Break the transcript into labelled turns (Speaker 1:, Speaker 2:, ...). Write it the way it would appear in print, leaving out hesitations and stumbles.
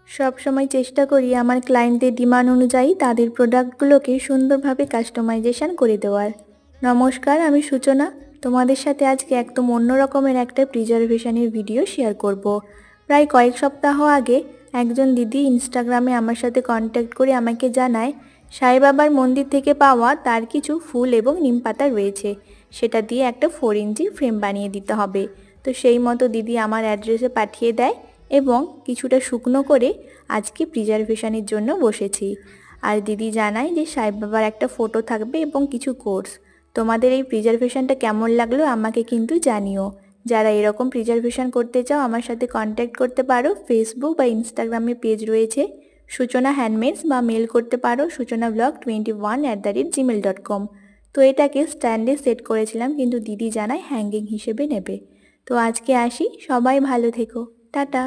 Speaker 1: সব সময় চেষ্টা করি আমার ক্লায়েন্টদের ডিমান্ড অনুযায়ী তাদের প্রোডাক্টগুলোকে সুন্দরভাবে কাস্টমাইজেশন করে দেওয়ার। নমস্কার, আমি সূচনা। তোমাদের সাথে আজকে একদম অন্য রকমের একটা প্রিজারভেশনের ভিডিও শেয়ার করব। প্রায় কয়েক সপ্তাহ আগে একজন দিদি ইনস্টাগ্রামে আমার সাথে কন্ট্যাক্ট করে আমাকে জানায় সাই বাবার মন্দির থেকে পাওয়া তার কিছু ফুল এবং নিম পাতা রয়েছে, সেটা দিয়ে একটা 4 ইঞ্চি ফ্রেম বানিয়ে দিতে হবে। তো সেই মতো দিদি আমার অ্যাড্রেসে পাঠিয়ে দেয় এবং কিছুটা শুকনো করে আজকে প্রিজারভেশনের জন্য বসেছি। আর দিদি জানায় যে সাই বাবার একটা ফটো থাকবে এবং কিছু কোর্স। তোমাদের এই প্রিজারভেশনটা কেমন লাগলো আমাকে কিন্তু জানিও। যারা এরকম প্রিজারভেশন করতে চাও আমার সাথে কন্ট্যাক্ট করতে পারো। ফেসবুক বা ইনস্টাগ্রামে পেজ রয়েছে সূচনা হ্যান্ডমেডস, বা মেল করতে পারো suchanablog21@gmail.com। তো এটাকে স্ট্যান্ডে সেট করেছিলাম, কিন্তু দিদি জানায় হ্যাঙ্গিং হিসেবে নেবে। তো আজকে আসি, সবাই ভালো থেকো, টাটা।